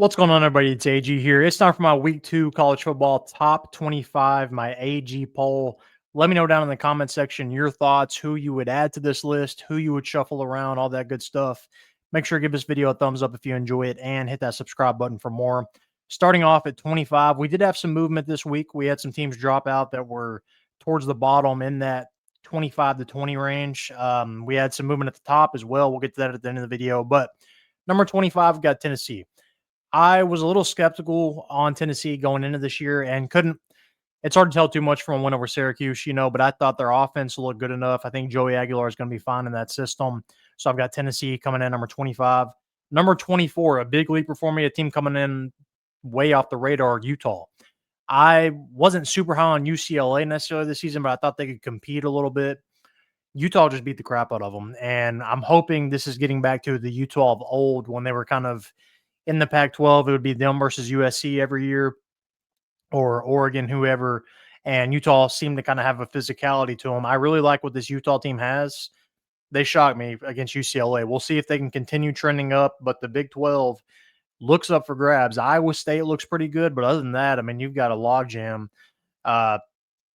What's going on, everybody? It's AG here. It's time for my week 2 college football top 25, my AG poll. Let me know down in the comment section your thoughts, who you would add to this list, who you would shuffle around, all that good stuff. Make sure to give this video a thumbs up if you enjoy it and hit that subscribe button for more. Starting off at 25, we did have some movement this week. We had some teams drop out that were towards the bottom in that 25 to 20 range. We had some movement at the top as well. We'll get to that at the end of the video. But number 25, we got Tennessee. I was a little skeptical on Tennessee going into this year and couldn't. It's hard to tell too much from a win over Syracuse, but I thought their offense looked good enough. I think Joey Aguilar is going to be fine in that system. So I've got Tennessee coming in number 25. Number 24, a big leaper for me, a team coming in way off the radar, Utah. I wasn't super high on UCLA necessarily this season, but I thought they could compete a little bit. Utah just beat the crap out of them. And I'm hoping this is getting back to the Utah of old when they were kind of in the Pac-12. It would be them versus USC every year, or Oregon, whoever. And Utah seemed to kind of have a physicality to them. I really like what this Utah team has. They shocked me against UCLA. We'll see if they can continue trending up, but the Big 12 looks up for grabs. Iowa State looks pretty good, but other than that, I mean, you've got a logjam.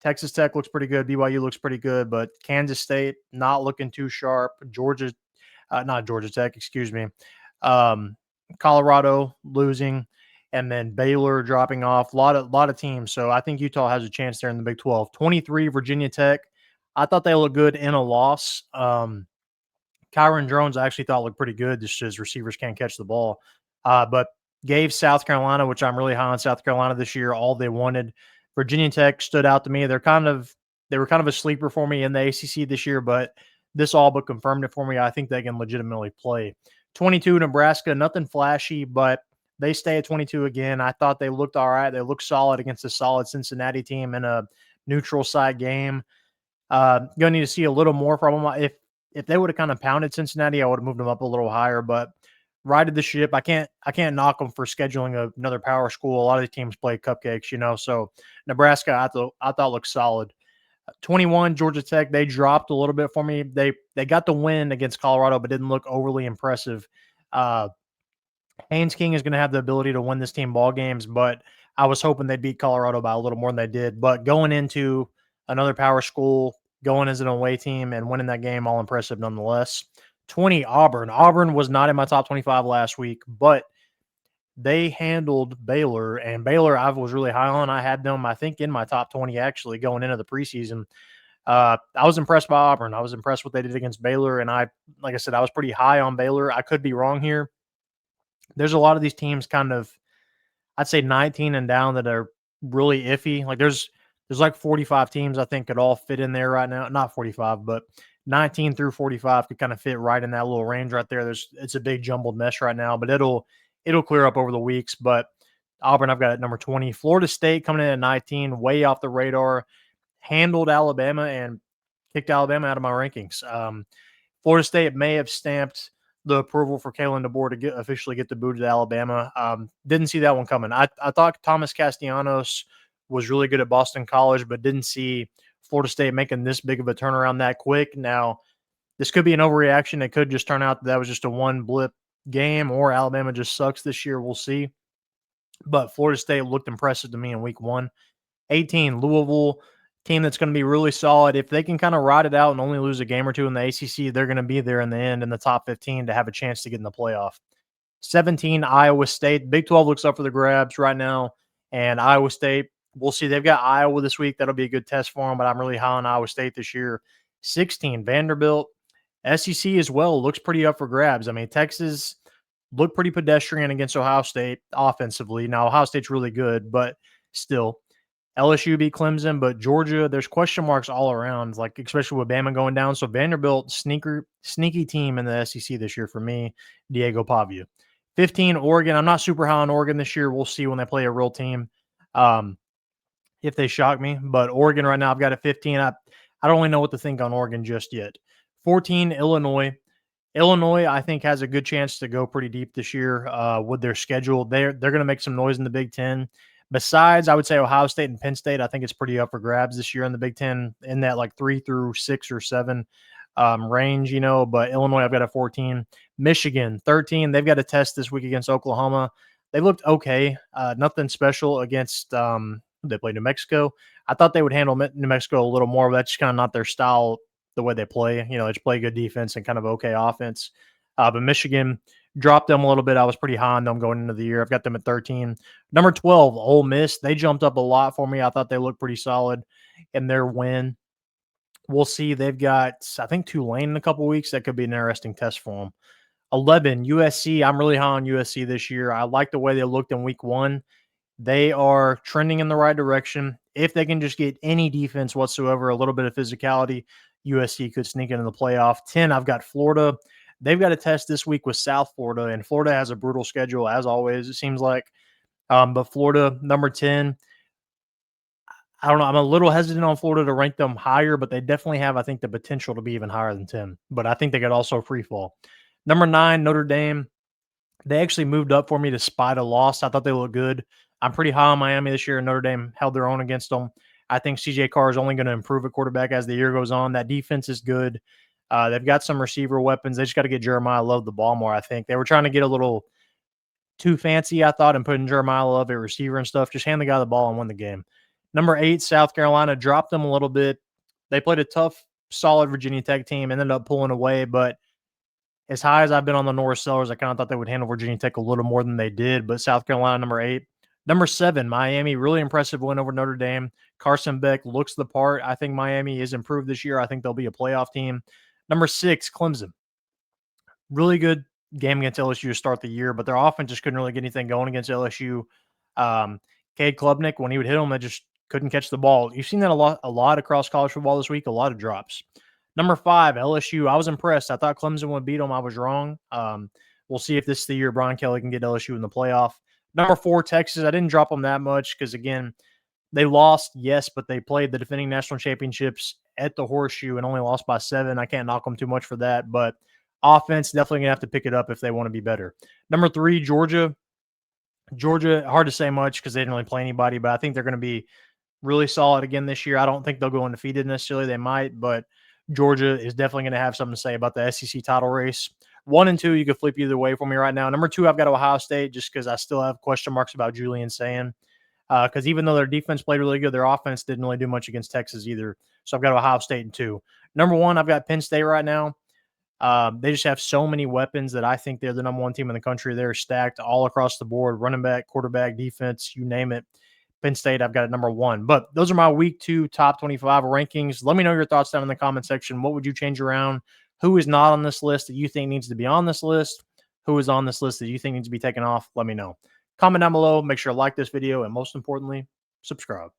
Texas Tech looks pretty good. BYU looks pretty good, but Kansas State not looking too sharp. Not Georgia Tech, excuse me. Colorado losing, and then Baylor dropping off. A lot of teams. So I think Utah has a chance there in the Big 12. 23, Virginia Tech. I thought they looked good in a loss. Kyron Drones I actually thought looked pretty good, just as receivers can't catch the ball. But gave South Carolina, which I'm really high on South Carolina this year, all they wanted. Virginia Tech stood out to me. They were kind of a sleeper for me in the ACC this year, but this all but confirmed it for me. I think they can legitimately play. 22, Nebraska, nothing flashy, but they stay at 22 again. I thought they looked all right. They looked solid against a solid Cincinnati team in a neutral site game. Gonna need to see a little more from them. If they would have kind of pounded Cincinnati, I would have moved them up a little higher, but righted the ship. I can't knock them for scheduling another power school. A lot of these teams play cupcakes, so Nebraska I thought looked solid. 21, Georgia Tech, they dropped a little bit for me. They got the win against Colorado, but didn't look overly impressive. Haynes King is going to have the ability to win this team ball games, but I was hoping they'd beat Colorado by a little more than they did. But going into another power school, going as an away team and winning that game, all impressive nonetheless. 20, Auburn. Auburn was not in my top 25 last week, but they handled Baylor, and Baylor I was really high on. I had them, I think, in my top 20 actually going into the preseason. I was impressed by Auburn. I was impressed what they did against Baylor, and like I said, I was pretty high on Baylor. I could be wrong here. There's a lot of these teams kind of, I'd say 19 and down, that are really iffy. Like there's like 45 teams I think could all fit in there right now. Not 45, but 19 through 45 could kind of fit right in that little range right there. It's a big jumbled mess right now, but it'll clear up over the weeks. But Auburn, I've got at number 20. Florida State coming in at 19, way off the radar. Handled Alabama and kicked Alabama out of my rankings. Florida State may have stamped the approval for Kalen DeBoer to officially get the boot at Alabama. Didn't see that one coming. I thought Thomas Castellanos was really good at Boston College, but didn't see Florida State making this big of a turnaround that quick. Now, this could be an overreaction. It could just turn out that was just a one blip game, or Alabama just sucks this year. We'll see. But Florida State looked impressive to me in week 1. 18, Louisville, team that's going to be really solid. If they can kind of ride it out and only lose a game or two in the ACC, they're going to be there in the end in the top 15 to have a chance to get in the playoff. 17, Iowa State. Big 12 looks up for the grabs right now, and Iowa State, we'll see. They've got Iowa this week. That'll be a good test for them, but I'm really high on Iowa State this year. 16, Vanderbilt. SEC as well looks pretty up for grabs. I mean, Texas looked pretty pedestrian against Ohio State offensively. Now, Ohio State's really good, but still. LSU beat Clemson, but Georgia, there's question marks all around, like especially with Bama going down. So Vanderbilt, sneaky team in the SEC this year for me, Diego Pavia. 15, Oregon. I'm not super high on Oregon this year. We'll see when they play a real team if they shock me. But Oregon right now, I've got a 15. I don't really know what to think on Oregon just yet. 14, Illinois. Illinois, I think, has a good chance to go pretty deep this year with their schedule. They're going to make some noise in the Big Ten. Besides, I would say Ohio State and Penn State, I think it's pretty up for grabs this year in the Big Ten in that like 3 through 6 or 7 range, but Illinois, I've got a 14. Michigan, 13. They've got a test this week against Oklahoma. They looked okay. Nothing special against they played New Mexico. I thought they would handle New Mexico a little more, but that's kind of not their style, the way they play. You know, they just play good defense and kind of okay offense. But Michigan dropped them a little bit. I was pretty high on them going into the year. I've got them at 13. Number 12, Ole Miss. They jumped up a lot for me. I thought they looked pretty solid in their win. We'll see. They've got, I think, Tulane in a couple weeks. That could be an interesting test for them. 11, USC. I'm really high on USC this year. I like the way they looked in week 1. They are trending in the right direction. If they can just get any defense whatsoever, a little bit of physicality, USC could sneak into the playoff. 10, I've got Florida. They've got a test this week with South Florida, and Florida has a brutal schedule, as always, it seems like. But Florida, number 10, I don't know. I'm a little hesitant on Florida to rank them higher, but they definitely have, I think, the potential to be even higher than 10. But I think they could also free fall. Number 9, Notre Dame. They actually moved up for me despite a loss. I thought they looked good. I'm pretty high on Miami this year, and Notre Dame held their own against them. I think CJ Carr is only going to improve at quarterback as the year goes on. That defense is good. They've got some receiver weapons. They just got to get Jeremiah Love the ball more, I think. They were trying to get a little too fancy, I thought, and putting Jeremiah Love at receiver and stuff. Just hand the guy the ball and win the game. Number 8, South Carolina, dropped them a little bit. They played a tough, solid Virginia Tech team and ended up pulling away, but as high as I've been on the Norris Sellers, I kind of thought they would handle Virginia Tech a little more than they did, but South Carolina, number 8. Number 7, Miami, really impressive win over Notre Dame. Carson Beck looks the part. I think Miami is improved this year. I think they'll be a playoff team. Number 6, Clemson. Really good game against LSU to start the year, but their offense just couldn't really get anything going against LSU. Cade Klubnik, when he would hit them, they just couldn't catch the ball. You've seen that a lot across college football this week, a lot of drops. Number 5, LSU. I was impressed. I thought Clemson would beat them. I was wrong. We'll see if this is the year Brian Kelly can get LSU in the playoff. Number 4, Texas. I didn't drop them that much because, again, they lost, yes, but they played the defending national championships at the Horseshoe and only lost by 7. I can't knock them too much for that, but offense definitely going to have to pick it up if they want to be better. Number 3, Georgia. Georgia, hard to say much because they didn't really play anybody, but I think they're going to be really solid again this year. I don't think they'll go undefeated necessarily. They might, but Georgia is definitely going to have something to say about the SEC title race. 1 and 2, you could flip either way for me right now. Number 2, I've got Ohio State just because I still have question marks about Julian Sayin. Because even though their defense played really good, their offense didn't really do much against Texas either. So I've got Ohio State in 2. Number 1, I've got Penn State right now. They just have so many weapons that I think they're the number 1 team in the country. They're stacked all across the board, running back, quarterback, defense, you name it. Penn State, I've got it number 1. But those are my week 2 top 25 rankings. Let me know your thoughts down in the comment section. What would you change around? Who is not on this list that you think needs to be on this list? Who is on this list that you think needs to be taken off? Let me know. Comment down below. Make sure to like this video. And most importantly, subscribe.